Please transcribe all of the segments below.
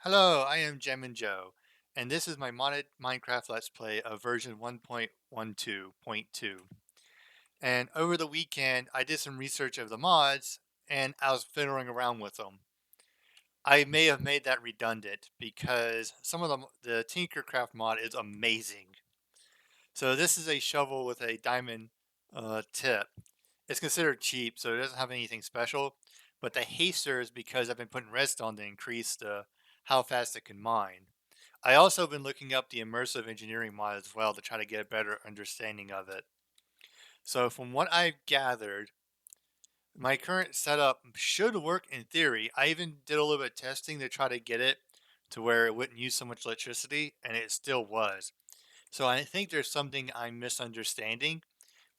Hello, I am Gem and Joe, and this is my modded Minecraft Let's Play of version 1.12.2. And over the weekend, I did some research of the mods, and I was fiddling around with them. I may have made that redundant because some of the TinkerCraft mod is amazing. So this is a shovel with a diamond tip. It's considered cheap, so it doesn't have anything special. But the haster is because I've been putting redstone to increase how fast it can mine. I also been looking up the Immersive Engineering mod as well to try to get a better understanding of it. So from what I've gathered, my current setup should work in theory. I even did a little bit of testing to try to get it to where it wouldn't use so much electricity, and it still was. So I think there's something I'm misunderstanding.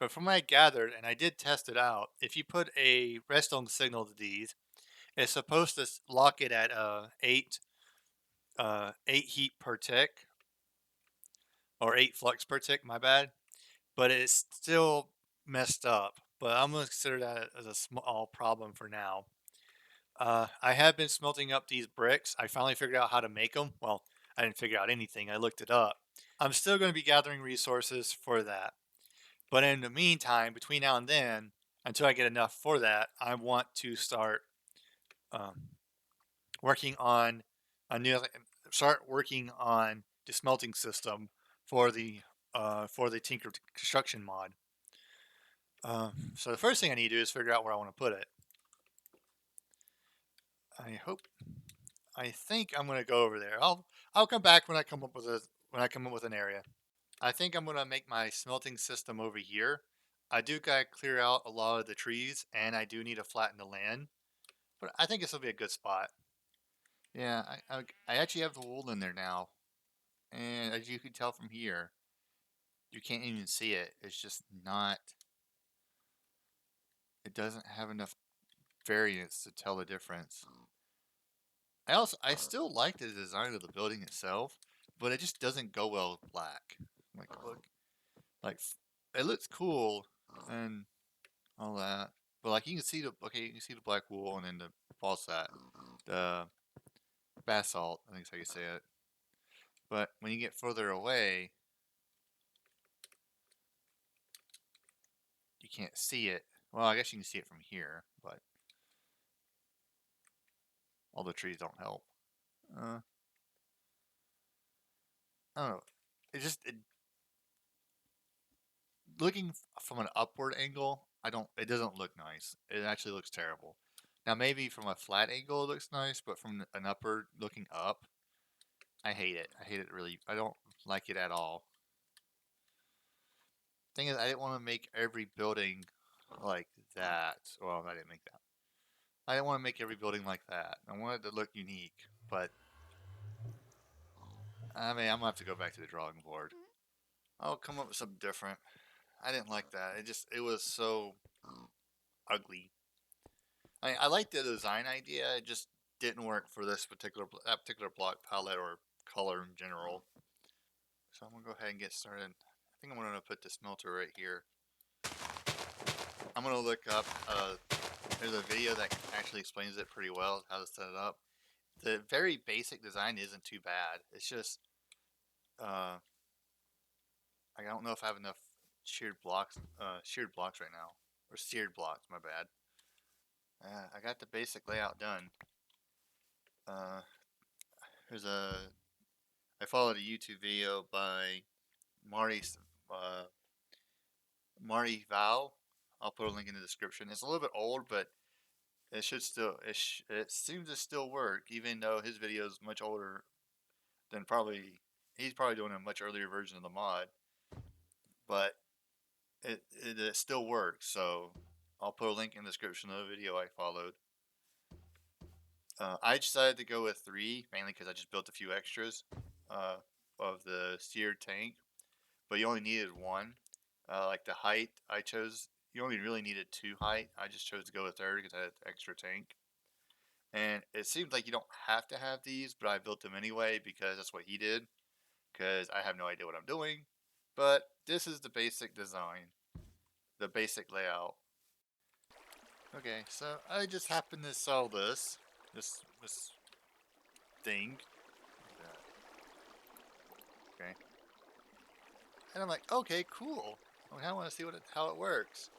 But from what I gathered, and I did test it out, if you put a redstone signal to these, it's supposed to lock it at 8 heat per tick, or 8 flux per tick, my bad. But it's still messed up. But I'm going to consider that as a small problem for now. I have been smelting up these bricks. I finally figured out how to make them. Well, I didn't figure out anything. I looked it up. I'm still going to be gathering resources for that. But in the meantime, between now and then, until I get enough for that, I want to start um, working on a new, start working on the smelting system for the Tinker Construction mod. So the first thing I need to do is figure out where I want to put it. I hope. I think I'm going to go over there. I'll come back when I come up with an area. I think I'm going to make my smelting system over here. I do gotta clear out a lot of the trees, and I do need to flatten the land. But I think this will be a good spot. Yeah, I actually have the wool in there now, and as you can tell from here, you can't even see it. It's just not. It doesn't have enough variance to tell the difference. I still like the design of the building itself, but it just doesn't go well with black. Look, like it looks cool and all that, but like you can see the black wool and then the falsat, the basalt. I think is how you say it. But when you get further away, you can't see it. Well, I guess you can see it from here, but all the trees don't help. Uh, I don't know. Looking from an upward angle, I don't. It doesn't look nice. It actually looks terrible. Now maybe from a flat angle it looks nice, but from an upward looking up, I hate it. I hate it really. I don't like it at all. Thing is, I didn't want to make every building like that. Well, I didn't make that. I didn't want to make every building like that. I wanted it to look unique, but I mean, I'm gonna have to go back to the drawing board. I'll come up with something different. I didn't like that. It was so ugly. I like the design idea. It just didn't work for that particular block palette or color in general. So I'm gonna go ahead and get started. I think I'm gonna put the smelter right here. I'm gonna look up. There's a video that actually explains it pretty well how to set it up. The very basic design isn't too bad. It's just uh, I don't know if I have enough sheared blocks right now, or seared blocks. My bad. I got the basic layout done. Uh, there's a I followed a YouTube video by Marty uh, Marty Val. I'll put a link in the description. It's a little bit old, but it seems to still work, even though his video is much older than probably he's probably doing a much earlier version of the mod, but it still works. So I'll put a link in the description of the video I followed. I decided to go with 3 mainly because I just built a few extras uh, of the seared tank, but you only needed 1. Like the height, I chose. You only really needed 2 height. I just chose to go with 3rd because I had extra tank. And it seems like you don't have to have these, but I built them anyway because that's what he did. Because I have no idea what I'm doing. But this is the basic design, the basic layout. Okay, so I just happened to sell this thing. Okay. And I'm like, okay, cool. I want to see how it works.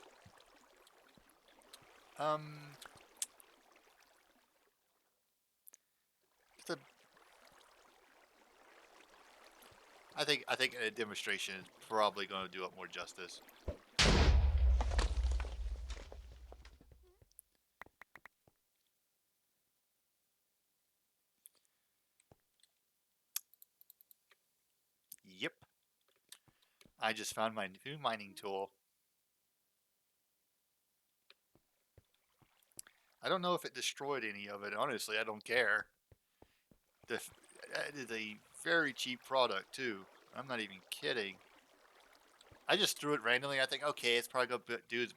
It's a, I think a demonstration is probably going to do it more justice. Yep. I just found my new mining tool. I don't know if it destroyed any of it. Honestly, I don't care. That is a very cheap product too. I'm not even kidding. I just threw it randomly. I think, okay, it's probably gonna do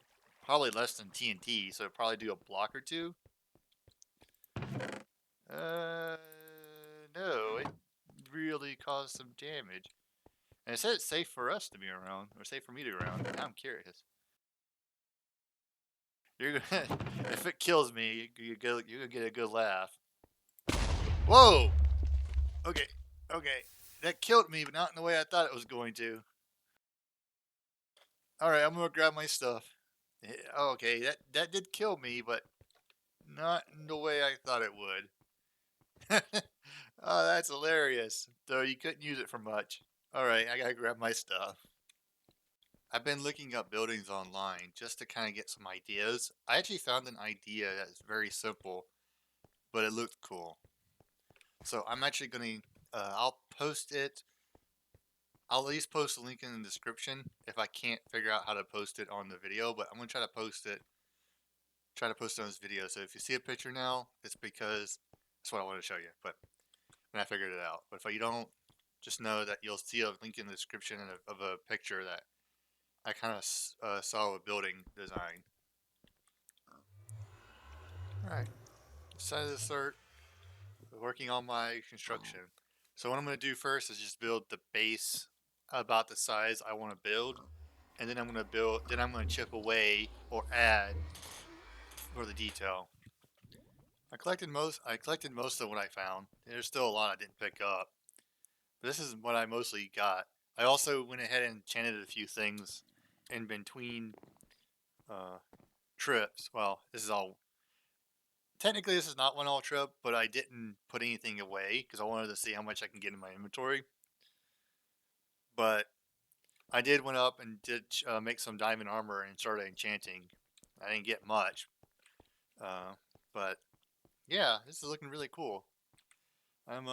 probably less than TNT, so it'll probably do a block or two. No, it really caused some damage. And it said it's safe for us to be around, or safe for me to be around. Now I'm curious. You're gonna, if it kills me, you're gonna get a good laugh. Whoa! Okay, okay. That killed me, but not in the way I thought it was going to. Alright, I'm gonna grab my stuff. Okay, that did kill me, but not in the way I thought it would. Oh, that's hilarious. Though you couldn't use it for much. Alright, I gotta grab my stuff. I've been looking up buildings online just to kind of get some ideas. I actually found an idea that's very simple, but it looked cool. So I'm actually going to, I'll post it. I'll at least post a link in the description if I can't figure out how to post it on the video, but I'm going to try to post it on this video. So if you see a picture now, it's because that's what I want to show you. But when I figured it out. But if you don't, just know that you'll see a link in the description of a picture that I kind of saw a building design. Alright, decided to start working on my construction. So what I'm going to do first is just build the base about the size I want to build. And then I'm going to chip away or add for the detail. I collected most of what I found. There's still a lot I didn't pick up. But this is what I mostly got. I also went ahead and enchanted a few things in between trips. Well, technically this is not one all trip, but I didn't put anything away because I wanted to see how much I can get in my inventory. But I did went up and did make some diamond armor and started enchanting. I didn't get much, but yeah, this is looking really cool. I'm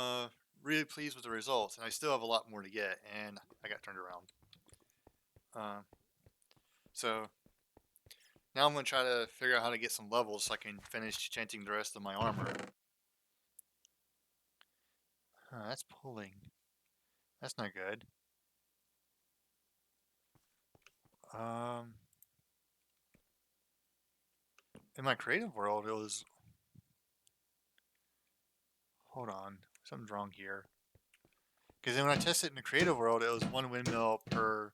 really pleased with the results, and I still have a lot more to get, and I got turned around. So now I'm going to try to figure out how to get some levels so I can finish enchanting the rest of my armor. That's pulling. That's not good. In my creative world, it was... Hold on. Something's wrong here. Because then when I tested it in the creative world, it was one windmill per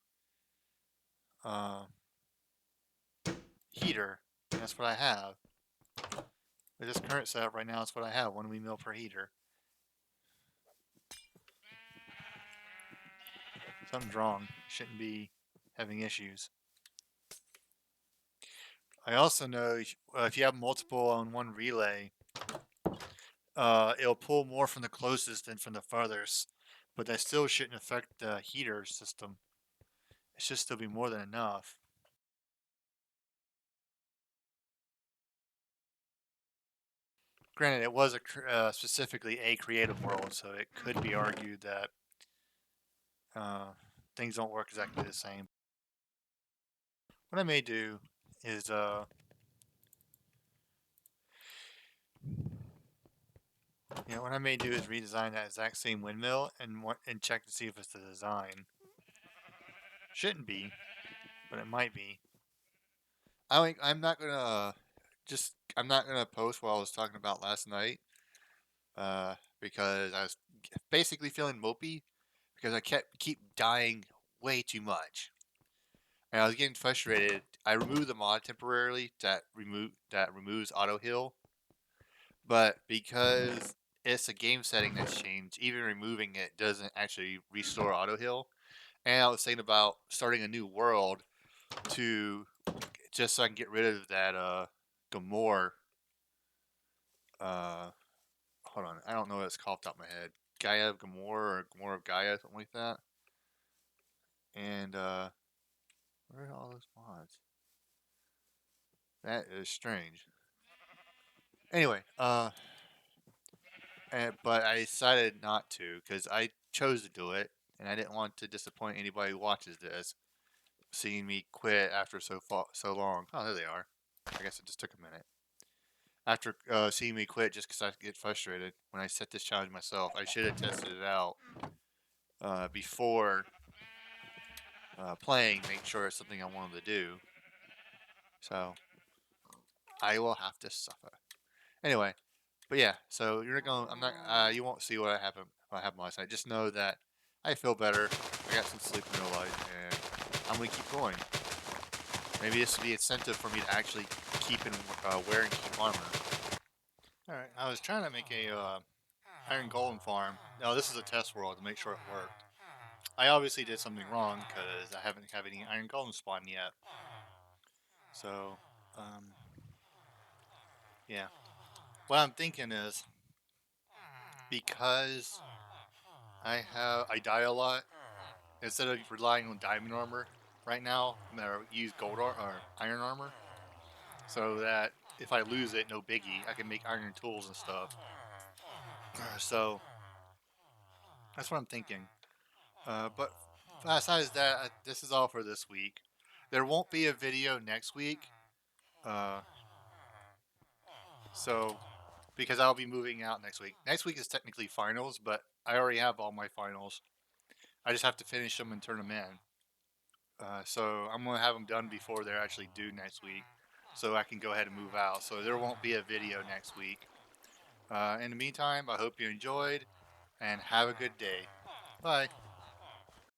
heater. And that's what I have. With this current setup right now, that's what I have. One windmill per heater. Something's wrong. Shouldn't be having issues. I also know if you have multiple on one relay, it'll pull more from the closest than from the farthest. But that still shouldn't affect the heater system. It should still be more than enough. Granted, it was specifically a creative world, so it could be argued that things don't work exactly the same. What I may do is what I may do is redesign that exact same windmill and check to see if it's the design. Shouldn't be, but it might be. I'm not gonna post what I was talking about last night, because I was basically feeling mopey because I keep dying way too much, and I was getting frustrated. I removed the mod temporarily that removes auto heal, but because it's a game setting that's changed. Even removing it doesn't actually restore auto heal. And I was thinking about starting a new world to just so I can get rid of that Gamor. Uh, hold on, I don't know what it's called off the top of my head. Gaia of Gamor or Grimoire of Gaia, something like that. And where are all those mods? That is strange. Anyway, but I decided not to because I chose to do it, and I didn't want to disappoint anybody who watches this, seeing me quit after so long. Oh, there they are. I guess it just took a minute. After seeing me quit just because I get frustrated when I set this challenge myself, I should have tested it out before playing, make sure it's something I wanted to do. So I will have to suffer. Anyway, but yeah, so you're going. I'm not. You won't see what happened. What happened last night. Just know that I feel better. I got some sleep in real life, and I'm gonna keep going. Maybe this will be incentive for me to actually keep and wear and keep armor. All right, I was trying to make a iron golem farm. No, this is a test world to make sure it worked. I obviously did something wrong because I haven't have any iron golem spawn yet. So, um, yeah. What I'm thinking is because I die a lot, instead of relying on diamond armor right now, I'm gonna use or iron armor, so that if I lose it, no biggie. I can make iron tools and stuff. So that's what I'm thinking. But besides that, this is all for this week. There won't be a video next week. Uh, so because I'll be moving out next week. Next week is technically finals, but I already have all my finals. I just have to finish them and turn them in. So I'm gonna have them done before they're actually due next week, so I can go ahead and move out. So there won't be a video next week. In the meantime, I hope you enjoyed and have a good day. Bye.